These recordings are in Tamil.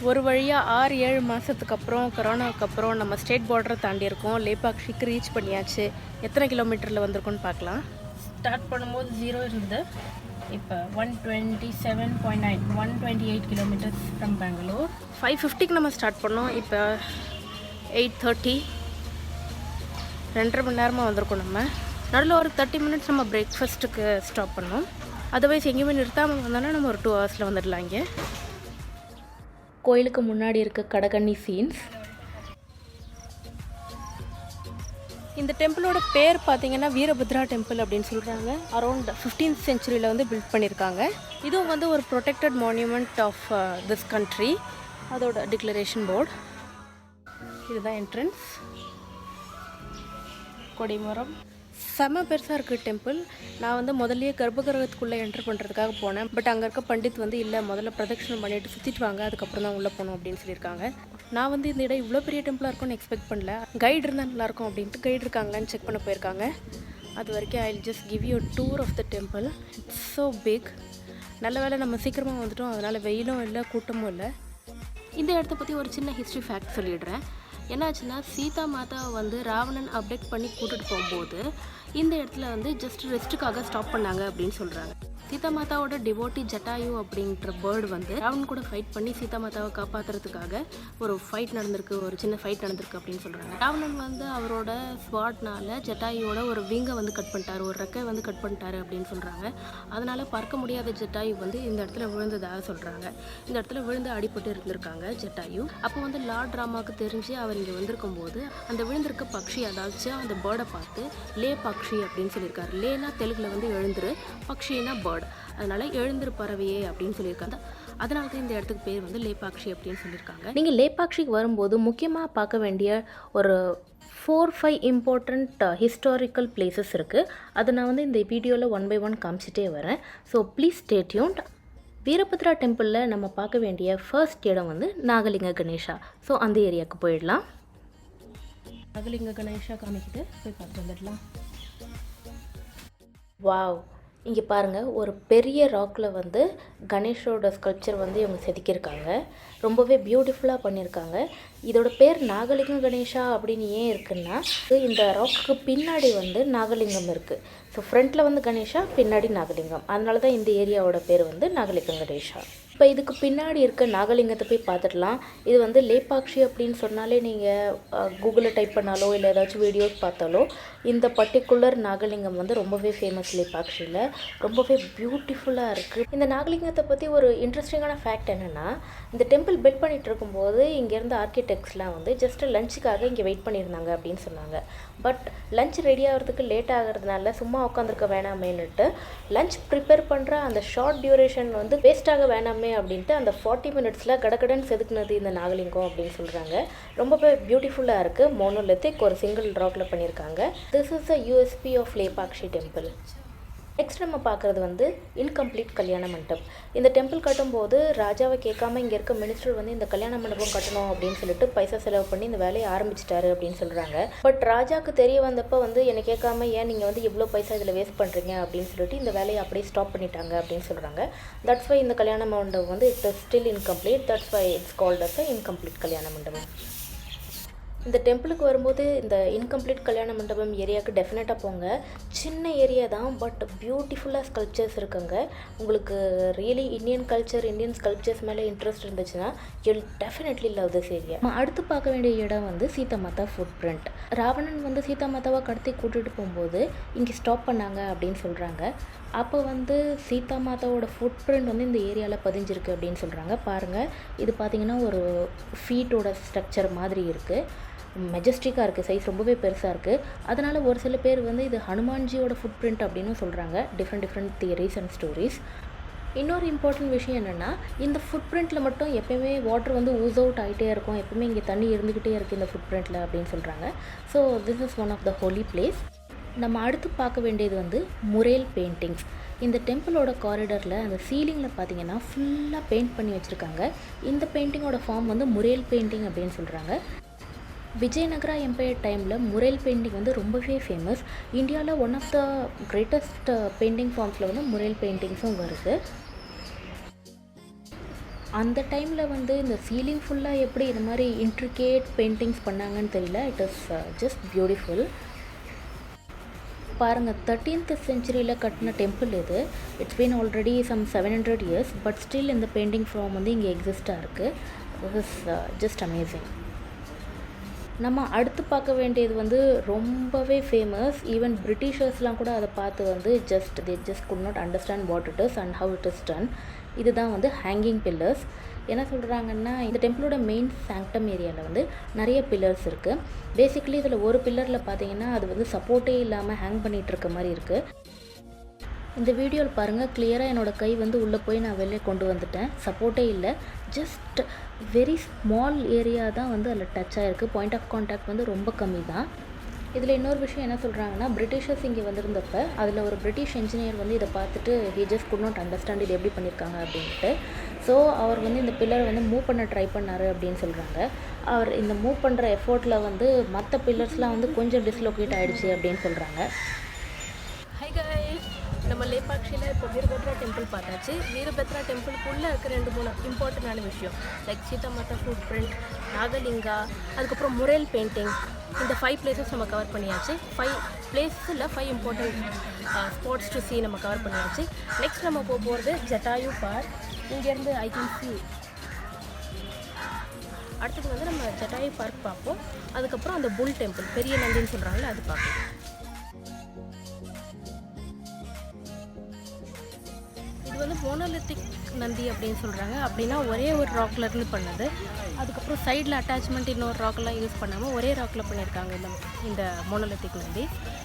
ஒரு வழியாக 6-7 மாதத்துக்கு அப்புறம் கொரோனாவுக்கு அப்புறம் நம்ம ஸ்டேட் பார்டரை தாண்டியிருக்கோம். லேபாக்ஷிக்கு ரீச் பண்ணியாச்சு. எத்தனை கிலோமீட்டரில் வந்திருக்கோன்னு பார்க்கலாம். ஸ்டார்ட் பண்ணும்போது 0 இருந்தது. இப்போ 127.9 128 கிலோமீட்டர்ஸ் ஃப்ரம் பெங்களூர். 5:50க்கு நம்ம ஸ்டார்ட் பண்ணோம். இப்போ 8:30 2.5 மணி நேரமாக வந்திருக்கோம். நம்ம நடுவில் ஒரு 30 மினிட்ஸ் நம்ம பிரேக்ஃபாஸ்ட்டுக்கு ஸ்டாப் பண்ணோம். அதர்வைஸ் எங்கேயுமே நிறுத்தாமல் வந்தோன்னா நம்ம ஒரு 2 ஹவர்ஸில் வந்துடலாம். இங்கே கோயிலுக்கு முன்னாடி இருக்க கடகண்ணி சீன்ஸ். இந்த டெம்பிளோட பேர் பார்த்தீங்கன்னா வீரபத்ரா டெம்பிள் அப்படின்னு சொல்கிறாங்க. அரௌண்ட் 15th சென்ச்சுரியில் வந்து பில்ட் பண்ணியிருக்காங்க. இதுவும் வந்து ஒரு protected monument of this country. அதோட டிக்ளரேஷன் போர்டு. இதுதான் என்ட்ரன்ஸ். கொடிமரம் செம்ம பெருசாக இருக்குது டெம்பிள். நான் வந்து முதல்லையே கர்ப்பகிரகத்துக்குள்ளே என்ட்ரு பண்ணுறதுக்காக போனேன். பட் அங்கே இருக்க பண்டித் வந்து இல்லை, முதல்ல பிரதட்சணம் பண்ணிவிட்டு சுற்றிட்டு வாங்க, அதுக்கப்புறம் தான் உள்ளே போகணும் அப்படின்னு சொல்லியிருக்காங்க. நான் வந்து இந்த இடம் இவ்வளோ பெரிய டெம்பிளாக இருக்கும்னு எக்ஸ்பெக்ட் பண்ணல. கைடு இருந்தால் நல்லாயிருக்கும் அப்படின்ட்டு கைடு இருக்காங்களான்னு செக் பண்ண போயிருக்காங்க. அது வரைக்கும் I will just give you tour of the temple. It's so big. நல்ல வேளை நம்ம சீக்கிரமாக வந்துட்டோம். அதனால் வெயிலும் இல்லை, கூட்டமும் இல்லை. இந்த இடத்த பற்றி ஒரு சின்ன ஹிஸ்ட்ரி ஃபேக்ட் சொல்லிடுறேன். என்னாச்சுன்னா, சீதா மாதாவை வந்து ராவணன் அப்டேட் பண்ணி கூட்டிகிட்டு போகும்போது இந்த இடத்துல வந்து ஜஸ்ட் ரெஸ்ட்டுக்காக ஸ்டாப் பண்ணாங்க அப்படின்னு சொல்கிறாங்க. சீதா மாதாவோட டிவோட்டி ஜட்டாயு அப்படின்ற பேர்டு வந்து ராவணன் கூட ஃபைட் பண்ணி சீதா மாதாவை காப்பாற்றுறதுக்காக ஒரு ஃபைட் நடந்திருக்கு, ஒரு சின்ன ஃபைட் நடந்திருக்கு அப்படின்னு சொல்கிறாங்க. ராவணன் வந்து அவரோட ஸ்வாட்னால ஜட்டாயுவோட ஒரு விங்கை வந்து கட் பண்ணிட்டாரு, ஒரு ரெக்கை வந்து கட் பண்ணிட்டாரு அப்படின்னு சொல்கிறாங்க. அதனால் பறக்க முடியாத ஜட்டாயு வந்து இந்த இடத்துல விழுந்ததாக சொல்கிறாங்க. இந்த இடத்துல விழுந்து அடிபட்டு இருந்திருக்காங்க ஜட்டாயு. அப்போ வந்து லார்ட் ராமாவுக்கு தெரிஞ்சு அவர் இங்கே வந்திருக்கும் போது அந்த விழுந்திருக்க பக்ஷி, அதாச்சும் அந்த பேர்டை பார்த்து லே பக்ஷி அப்படின்னு சொல்லியிருக்காரு. லேனா தெலுங்குல வந்து எழுந்துரு, பக்ஷினா பேர்டு. அதனால எழுந்திரு பறவையே அப்படின்னு சொல்லியிருக்காங்க. அதனால தான் இந்த இடத்துக்கு பேர் வந்து லேபாக்ஷி அப்படின்னு சொல்லியிருக்காங்க. நீங்கள் லேபாக்ஷிக்கு வரும்போது முக்கியமாக பார்க்க வேண்டிய ஒரு 4-5 இம்பார்ட்டண்ட் ஹிஸ்டாரிக்கல் பிளேசஸ் இருக்குது. அதை நான் வந்து இந்த வீடியோவில் 1 by 1 காமிச்சிட்டே வரேன். So please stay tuned. Veerabhadra டெம்பிளில் நம்ம பார்க்க வேண்டிய ஃபர்ஸ்ட் இடம் வந்து நாகலிங்க கணேஷா. ஸோ அந்த ஏரியாவுக்கு போயிடலாம். நாகலிங்க கணேஷா காமிக்கிட்டு போய் பார்த்து வந்துடலாம். வாவ், இங்கே பாருங்கள், ஒரு பெரிய ராக்கில் வந்து கணேஷோட ஸ்கல்ப்சர் வந்து இவங்க செதுக்கியிருக்காங்க. ரொம்பவே பியூட்டிஃபுல்லாக பண்ணியிருக்காங்க. இதோட பேர் நாகலிங்க கணேஷா அப்படின்னு ஏன் இருக்குன்னா, இந்த ராக்குக்கு பின்னாடி வந்து நாகலிங்கம் இருக்குது. ஸோ ஃப்ரண்ட்டில் வந்து கணேஷா, பின்னாடி நாகலிங்கம். அதனால தான் இந்த ஏரியாவோட பேர் வந்து நாகலிங்க கணேஷா. இப்போ இதுக்கு பின்னாடி இருக்க நாகலிங்கத்தை போய் பார்த்துடலாம். இது வந்து லேபாக்ஷி அப்படின்னு சொன்னாலே நீங்கள் கூகுளில் டைப் பண்ணாலோ இல்லை ஏதாச்சும் வீடியோஸ் பார்த்தாலோ இந்த பர்டிகுலர் நாகலிங்கம் வந்து ரொம்பவே ஃபேமஸ் லேபாக்ஷியில். ரொம்பவே பியூட்டிஃபுல்லாக இருக்குது. இந்த நாகலிங்கத்தை பற்றி ஒரு இன்ட்ரெஸ்டிங்கான ஃபேக்ட் என்னென்னா, இந்த டெம்பிள் பில்ட் பண்ணிகிட்டு இருக்கும்போது இங்கேருந்து ஆர்கிடெக்ட்ஸ்லாம் வந்து ஜஸ்ட் லஞ்சுக்காக இங்கே வெயிட் பண்ணியிருந்தாங்க அப்படின்னு சொன்னாங்க. பட் லஞ்ச் ரெடி ஆகிறதுக்கு லேட் ஆகிறதுனால சும்மா உட்காந்துருக்க வேணாமேன்னுட்டு லஞ்ச் ப்ரிப்பேர் பண்ணுற அந்த ஷார்ட் டியூரேஷன் வந்து வேஸ்ட்டாக வேணாமே அப்படின்ட்டு அந்த 40 மினிட்ஸில் கடகடன் செதுக்குனது இந்த நாகலிங்கம் அப்படின்னு சொல்கிறாங்க. ரொம்பவே பியூட்டிஃபுல்லாக இருக்குது. மோனோலித்திக், ஒரு சிங்கிள் ராக்கில் பண்ணியிருக்காங்க. This is the USP of Lepakshi temple. Next நம்ம பார்க்குறது வந்து இன்கம்ப்ளீட் கல்யாண மண்டபம். இந்த டெம்பிள் கட்டும்போது ராஜாவை கேட்காம இங்கே இருக்க மினிஸ்டர் வந்து இந்த கல்யாண மண்டபம் கட்டணும் அப்படின்னு சொல்லிட்டு பைசா செலவு பண்ணி இந்த வேலையை ஆரம்பிச்சிட்டாரு அப்படின்னு சொல்கிறாங்க. பட் ராஜாவுக்கு தெரிய வந்தப்போ வந்து என்னை கேட்காம ஏன் நீங்கள் வந்து இவ்வளோ பைசா இதில் வேஸ்ட் பண்ணுறீங்க அப்படின்னு சொல்லிட்டு இந்த வேலையை அப்படியே ஸ்டாப் பண்ணிட்டாங்க அப்படின்னு சொல்கிறாங்க. தட்ஸ் வை இந்த கல்யாண மண்டபம் வந்து it's still incomplete. That's why it's called as incomplete கல்யாண மண்டபம். இந்த டெம்பிளுக்கு வரும்போது இந்த இன்கம்ப்ளீட் கல்யாண மண்டபம் ஏரியாவுக்கு டெஃபினட்டாக போங்க. சின்ன ஏரியா தான், பட் பியூட்டிஃபுல்லாக ஸ்கல்ப்சர்ஸ் இருக்குங்க. உங்களுக்கு really Indian culture, Indian sculptures மேலே இன்ட்ரெஸ்ட் இருந்துச்சுன்னா you'll definitely love this area. அடுத்து பார்க்க வேண்டிய இடம் வந்து சீதா மாதா ஃபுட் பிரிண்ட். ராவணன் வந்து சீதா மாதாவை கடத்தி கூட்டிகிட்டு போகும்போது இங்கே ஸ்டாப் பண்ணாங்க அப்படின்னு சொல்கிறாங்க. அப்போ வந்து சீதா மாதாவோட ஃபுட் பிரிண்ட் வந்து இந்த ஏரியாவில் பதிஞ்சிருக்கு அப்படின்னு சொல்கிறாங்க. பாருங்கள், இது பார்த்திங்கன்னா ஒரு ஃபீட்டோட ஸ்ட்ரக்சர் மாதிரி இருக்குது. மெஜஸ்டிக்காக இருக்குது, சைஸ் ரொம்பவே பெருசாக இருக்குது. அதனால் ஒரு சில பேர் வந்து இது ஹனுமான்ஜியோட ஃபுட் பிரிண்ட் அப்படின்னு சொல்கிறாங்க. Different theories and stories. இன்னொரு இம்பார்ட்டன்ட் விஷயம் என்னென்னா, இந்த ஃபுட் பிரிண்ட்டில் மட்டும் எப்போயுமே வாட்டர் வந்து ஊஸ் அவுட் ஆகிட்டே இருக்கும், எப்போயுமே இங்கே தண்ணி இருந்துக்கிட்டே இருக்குது இந்த ஃபுட் பிரிண்ட்டில் அப்படின்னு சொல்கிறாங்க. So this is one of the holy place. நம்ம அடுத்து பார்க்க வேண்டியது வந்து முரேல் பெயிண்டிங்ஸ். இந்த டெம்பிளோட காரிடரில் அந்த சீலிங்கில் பார்த்தீங்கன்னா ஃபுல்லாக பெயிண்ட் பண்ணி வச்சுருக்காங்க. இந்த பெயிண்டிங்கோட ஃபார்ம் வந்து முரேல் பெயிண்டிங் அப்படின்னு சொல்கிறாங்க. விஜயநகரா எம்பையர் டைமில் முரேல் பெயிண்டிங் வந்து ரொம்பவே ஃபேமஸ். இந்தியாவில் one of the greatest painting ஃபார்ம்ஸில் வந்து முரேல் பெயிண்டிங்ஸும் வருது. அந்த டைமில் வந்து இந்த சீலிங் ஃபுல்லாக எப்படி இந்த மாதிரி இன்ட்ரிகேட் பெயிண்டிங்ஸ் பண்ணாங்கன்னு தெரியல. It is just beautiful. பாருங்கள், 13th செஞ்சுரியில் கட்டின டெம்பிள் இது. It's been already some 700 years, but still இந்த பெயிண்டிங் ஃபார்ம் வந்து இங்கே எக்ஸிஸ்டாக இருக்குது. This is just amazing. நம்ம அடுத்து பார்க்க வேண்டியது வந்து ரொம்பவே ஃபேமஸ். ஈவன் பிரிட்டிஷர்ஸ்லாம் கூட அதை பார்த்து வந்து they just could not understand what it is and how it is done. இதுதான் வந்து ஹேங்கிங் பில்லர்ஸ். என்ன சொல்கிறாங்கன்னா, இந்த டெம்பிளோட மெயின் சாங்க்டம் ஏரியாவில் வந்து நிறைய பில்லர்ஸ் இருக்குது. பேசிக்கலி இதில் ஒரு பில்லரில் பார்த்தீங்கன்னா அது வந்து சப்போர்ட்டே இல்லாமல் ஹேங் பண்ணிகிட்டு இருக்க மாதிரி இருக்குது. இந்த வீடியோவில் பாருங்கள், கிளியராக என்னோடய கை வந்து உள்ளே போய் நான் வெளியே கொண்டு வந்துட்டேன். சப்போர்ட்டே இல்லை, ஜஸ்ட் வெரி ஸ்மால் ஏரியா தான் வந்து அதில் டச் ஆகிருக்கு. பாயிண்ட் ஆஃப் கான்டாக்ட் வந்து ரொம்ப கம்மி தான். இதில் இன்னொரு விஷயம் என்ன சொல்கிறாங்கன்னா, பிரிட்டிஷர்ஸ் இங்கே வந்திருந்தப்ப அதில் ஒரு பிரிட்டிஷ் என்ஜினியர் வந்து இதை பார்த்துட்டு he just could not understand இது எப்படி பண்ணியிருக்காங்க அப்படின்ட்டு. ஸோ அவர் வந்து இந்த பில்லரை வந்து மூவ் பண்ண ட்ரை பண்ணார் அப்படின்னு சொல்கிறாங்க. அவர் இந்த மூவ் பண்ணுற எஃபோர்ட்டில் வந்து மற்ற பில்லர்ஸ்லாம் வந்து கொஞ்சம் டிஸ்லோகேட் ஆகிடுச்சு அப்படின்னு சொல்கிறாங்க. ஹை கைஸ், நம்ம லேபாக்ஷியில் இப்போ வீரபத்ரா டெம்பிள் பார்த்தாச்சு. வீரபத்ரா டெம்பிளுக்குள்ளே இருக்க 2-3 இம்பார்ட்டண்டான விஷயம் லைக் சீதா மாதா ஃபுட் பிரிண்ட், நாகலிங்கா, அதுக்கப்புறம் முரல் பெயிண்டிங். இந்த 5 பிளேசஸ் நம்ம கவர் பண்ணியாச்சு. 5 பிளேஸில் 5 இம்பார்ட்டன்ட் ஸ்பாட்ஸ் டு சி நம்ம கவர் பண்ணியாச்சு. நெக்ஸ்ட் நம்ம போகிறது ஜட்டாயு பார்க். இங்கேருந்து ஐ கேன் சி. அடுத்தது வந்து நம்ம ஜட்டாயு பார்க் பார்ப்போம். அதுக்கப்புறம் அந்த புல் டெம்பிள், பெரிய நந்தின்னு சொல்கிறாங்களே, அது பார்ப்போம். இது வந்து மோனோலித்திக் நந்தி அப்படின்னு சொல்கிறாங்க. அப்படின்னா ஒரே ஒரு ராக்லேருந்து பண்ணது. அதுக்கப்புறம் சைடில் அட்டாச்மெண்ட் இன்னொரு ராக்கெல்லாம் யூஸ் பண்ணாமல் ஒரே ராக்கில் பண்ணியிருக்காங்க இந்த மோனோலித்திக் நந்தி.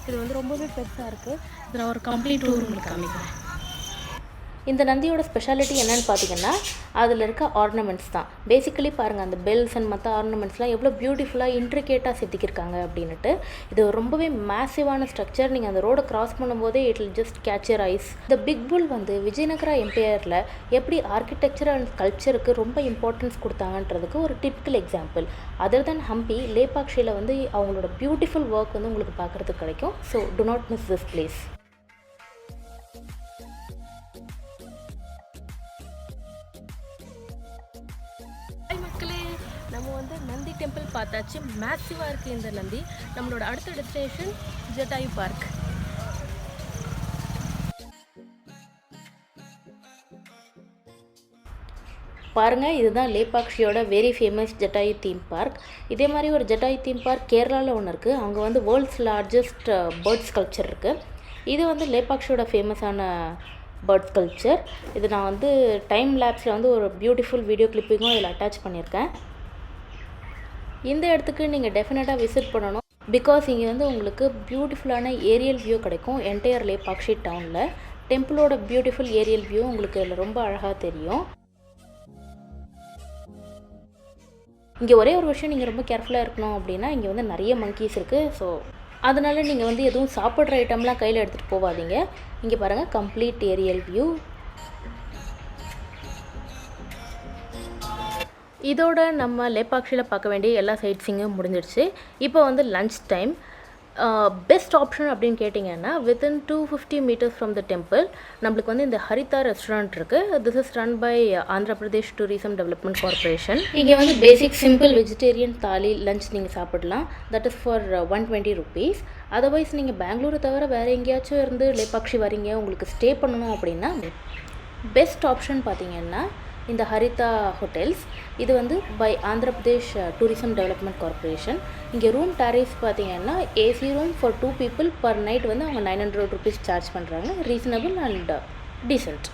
இது வந்து ரொம்பவே பெருசாக இருக்குது. இதில் ஒரு கம்ப்ளீட் டூர் உங்களுக்கு காமிக்கிறேன். இந்த நந்தியோட ஸ்பெஷாலிட்டி என்னென்னு பார்த்தீங்கன்னா, அதில் இருக்க ஆர்னமெண்ட்ஸ் தான். பேசிக்கலி பாருங்கள், அந்த பெல்ஸ் அண்ட் மற்ற ஆர்னமெண்ட்ஸ்லாம் எவ்வளோ பியூட்டிஃபுல்லாக இன்ட்ரிகேட்டாக செதுக்கியிருக்காங்க அப்படின்ட்டு. இது ரொம்பவே மேசிவான ஸ்ட்ரக்சர். நீங்கள் அந்த ரோடை கிராஸ் பண்ணும்போதே it will just catch your eyes. இந்த பிக் புல் வந்து விஜயநகரா எம்பையரில் எப்படி ஆர்கிடெக்சர் அண்ட் கல்ச்சருக்கு ரொம்ப இம்பார்ட்டன்ஸ் கொடுத்தாங்கன்றதுக்கு ஒரு டிப்பிக்கல் எக்ஸாம்பிள். அதர் தென் ஹம்பி, லேபாக்ஷியில் வந்து அவங்களோட பியூட்டிஃபுல் ஒர்க் வந்து உங்களுக்கு பார்க்குறதுக்கு கிடைக்கும். So to not miss this place. நம்ம வந்து நந்தி டெம்பிள் பார்த்தாச்சு. மேசிவாக இருக்குது இந்த நந்தி. நம்மளோட அடுத்த டெஸ்டினேஷன் ஜட்டாயு பார்க். பாருங்கள், இதுதான் லேபாக்ஷியோட very famous Jatayu theme park. இதே மாதிரி ஒரு ஜட்டாயு தீம் பார்க் கேரளாவில் ஒன்று இருக்குது. அங்கே வந்து வேர்ல்ட்ஸ் லார்ஜஸ்ட் பேர்ட் ஸ்கல்ப்சர் இருக்குது. இது வந்து லேபாக்ஷியோட ஃபேமஸான பேர்ட் ஸ்கல்ப்சர். இது நான் வந்து டைம் லேப்ஸில் வந்து ஒரு பியூட்டிஃபுல் வீடியோ கிளிப்பிங்கும் இதில் அட்டாச் பண்ணியிருக்கேன். இந்த இடத்துக்கு நீங்கள் டெஃபினட்டாக விசிட் பண்ணணும். பிகாஸ் இங்கே வந்து உங்களுக்கு பியூட்டிஃபுல்லான ஏரியல் வியூ கிடைக்கும் என்டையர் லேபாக்ஷி டவுனில். டெம்பிளோட பியூட்டிஃபுல் ஏரியல் வியூ உங்களுக்கு இதில் ரொம்ப அழகாக தெரியும். இங்கே ஒரே ஒரு விஷயம் நீங்கள் ரொம்ப கேர்ஃபுல்லாக இருக்கணும் அப்படின்னா, இங்கே வந்து நிறைய மங்கீஸ் இருக்குது. ஸோ அதனால் நீங்கள் வந்து எதுவும் சாப்பிட்ற ஐட்டம்லாம் கையில் எடுத்துகிட்டு போகாதீங்க. இங்கே பாருங்கள், கம்ப்ளீட் ஏரியல் வியூ. இதோட நம்ம லேபாக்ஷியில் பார்க்க வேண்டிய எல்லா சைட்ஸிங்கும் முடிஞ்சிடுச்சு. இப்போ வந்து லன்ச் டைம். பெஸ்ட் ஆப்ஷன் அப்படின்னு கேட்டிங்கன்னா, within 250 meters from the temple நம்மளுக்கு வந்து இந்த ஹரிதா ரெஸ்டாரண்ட் இருக்குது. This is run by Andhra Pradesh tourism development corporation. இங்கே வந்து basic simple vegetarian thali lunch நீங்கள் சாப்பிடலாம். That is for 120 rupees. Otherwise நீங்கள் பெங்களூரை தவிர வேறு எங்கேயாச்சும் இருந்து லேபாக்ஷி வரீங்க, உங்களுக்கு ஸ்டே பண்ணணும் அப்படின்னா பெஸ்ட் ஆப்ஷன் பார்த்தீங்கன்னா இந்த ஹரிதா ஹோட்டல்ஸ். இது வந்து by Andhra Pradesh tourism development corporation. இங்கே ரூம் டாரிஃப்ஸ் பார்த்தீங்கன்னா AC room for 2 people per night வந்து அவங்க 900 rupees சார்ஜ் பண்ணுறாங்க. Reasonable and decent.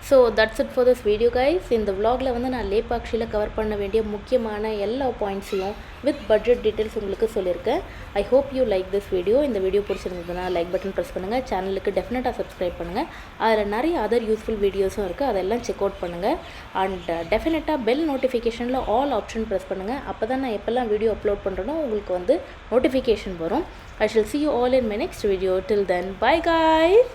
So that's it for this video guys. இந்த விலாகில் வந்து நான் லேபாக்ஷியில் கவர் பண்ண வேண்டிய முக்கியமான எல்லா பாயிண்ட்ஸையும் வித் பட்ஜெட் டீட்டெயில்ஸ் உங்களுக்கு சொல்லியிருக்கேன். I hope you like this video. இந்த வீடியோ பிடிச்சிருந்ததுன்னா லைக் பட்டன் ப்ரெஸ் பண்ணுங்கள். சேனலுக்கு டெஃபினட்டாக சப்ஸ்கிரைப் பண்ணுங்கள். அதில் நிறைய அதர் யூஸ்ஃபுல் வீடியோஸும் இருக்குது, அதெல்லாம் செக் அவுட் பண்ணுங்கள். அண்ட் டெஃபினட்டாக பெல் நோட்டிஃபிகேஷனில் ஆல் ஆப்ஷன் ப்ரெஸ் பண்ணுங்கள். அப்போ தான் நான் எப்போல்லாம் வீடியோ அப்லோட் பண்ணுறேனோ உங்களுக்கு வந்து நோட்டிஃபிகேஷன் வரும். I shall see you all in my next video. Till then, bye guys.